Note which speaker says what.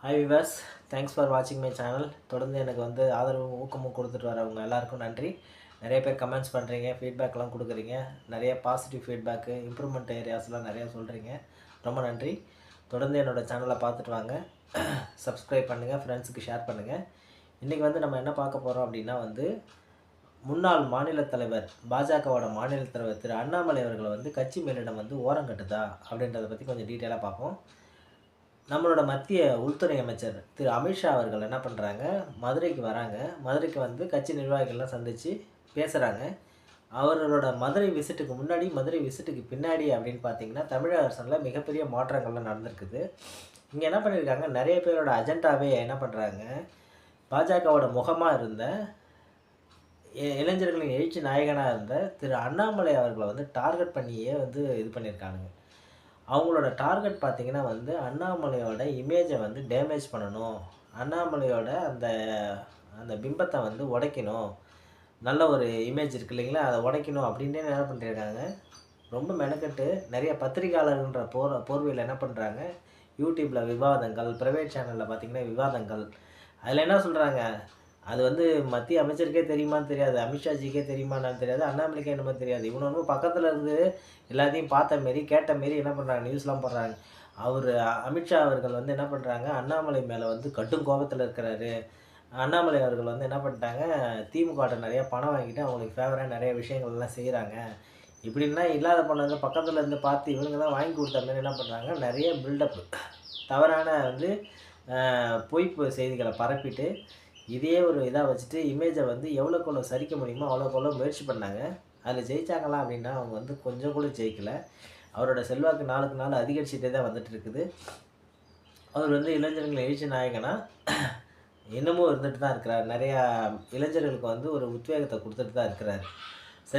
Speaker 1: Hi Vilas, thanks for வாட்சிங் my channel. தொடர்ந்து எனக்கு ஆதரவும் ஊக்கமும் கொடுத்துட்டு வரவங்க எல்லாருக்கும் நன்றி. நிறைய பேர் கமெண்ட்ஸ் பண்ணுறீங்க, ஃபீட்பேக்லாம் கொடுக்குறீங்க. நிறைய பாசிட்டிவ் ஃபீட்பேக்கு, இம்ப்ரூவ்மெண்ட் ஏரியாஸ்லாம் நிறையா சொல்கிறீங்க. ரொம்ப நன்றி. தொடர்ந்து என்னோடய சேனலை பார்த்துட்டு வாங்க. சப்ஸ்கிரைப் பண்ணுங்கள், ஃப்ரெண்ட்ஸுக்கு ஷேர் பண்ணுங்கள். இன்றைக்கி நம்ம என்ன பார்க்க போகிறோம் அப்படின்னா முன்னாள் மாநில தலைவர், பாஜகவோட மாநில தலைவர் திரு அண்ணாமலை அவர்களை கட்சி மேலிடம் ஓரங்கட்டுதா அப்படின்றத பற்றி கொஞ்சம் டீட்டெயிலாக பார்ப்போம். நம்மளோட மத்திய உள்துறை அமைச்சர் திரு அமித்ஷா அவர்கள் என்ன பண்ணுறாங்க, மதுரைக்கு வராங்க. மதுரைக்கு கட்சி நிர்வாகிகள்லாம் சந்தித்து பேசுகிறாங்க. அவர்களோட மதுரை விசிட்டுக்கு முன்னாடி, மதுரை விசிட்டுக்கு பின்னாடி அப்படின்னு பார்த்தீங்கன்னா, தமிழக அரசில் மிகப்பெரிய மாற்றங்கள்லாம் நடந்திருக்குது. இங்கே என்ன பண்ணியிருக்காங்க, நிறைய பேரோட அஜெண்டாவே என்ன பண்ணுறாங்க, பாஜகவோட முகமாக இருந்த இளைஞர்களின் எழுச்சி நாயகனாக இருந்த திரு அண்ணாமலை அவர்களை டார்கெட் பண்ணியே இது பண்ணியிருக்கானுங்க. அவங்களோட டார்கெட் பார்த்திங்கன்னா அண்ணாமலையோட இமேஜை டேமேஜ் பண்ணணும், அண்ணாமலையோட அந்த அந்த பிம்பத்தை உடைக்கணும், நல்ல ஒரு இமேஜ் இருக்குது இல்லைங்களா, அதை உடைக்கணும் அப்படின்னே என்ன பண்ணியிருக்காங்க. ரொம்ப மெனக்கட்டு நிறைய பத்திரிகையாளர்ன்ற போர்வையில் என்ன பண்ணுறாங்க, யூடியூப்பில் விவாதங்கள், ப்ரைவேட் சேனலில் பார்த்திங்கன்னா விவாதங்கள். அதில் என்ன சொல்கிறாங்க, அது மத்திய அமைச்சருக்கே தெரியுமான்னு தெரியாது, அமித்ஷாஜிக்கே தெரியுமான்னு தெரியாது, அண்ணாமலைக்கே என்னமோ தெரியாது. இவனு பக்கத்தில் இருந்து எல்லாத்தையும் பார்த்த மாரி கேட்ட மாரி என்ன பண்ணுறாங்க, நியூஸ்லாம் போடுறாங்க. அமித்ஷா அவர்கள் என்ன பண்ணுறாங்க, அண்ணாமலை மேலே கடும் கோபத்தில் இருக்கிறாரு. அண்ணாமலை அவர்கள் என்ன பண்ணிட்டாங்க, திமுகட்ட நிறையா பணம் வாங்கிட்டு அவங்களுக்கு ஃபேவராக நிறைய விஷயங்கள்லாம் செய்கிறாங்க. இப்படின்னா இல்லாத பணம் பக்கத்தில் இருந்து பார்த்து இவங்க தான் வாங்கி கொடுத்த மாரி என்ன பண்ணுறாங்க, நிறைய பில்டப், தவறான பொய்ப்பு செய்திகளை பரப்பிட்டு இதே ஒரு இதாக வச்சுட்டு இமேஜை எவ்வளோக்கு சரிக்க முடியுமோ அவ்வளோக்கு முயற்சி பண்ணாங்க. அதில் ஜெயித்தாங்களா அப்படின்னா அவங்க கொஞ்சம் கூட ஜெயிக்கலை. அவரோட செல்வாக்கு நாளுக்கு நாள் அதிகரிச்சுட்டே தான் வந்துட்டு இருக்குது. அவர் இளைஞர்கள் எழுச்சி நாயகனா இன்னமும் இருந்துட்டு தான் இருக்கிறார். நிறையா இளைஞர்களுக்கு ஒரு உத்வேகத்தை கொடுத்துட்டு தான் இருக்கிறார்.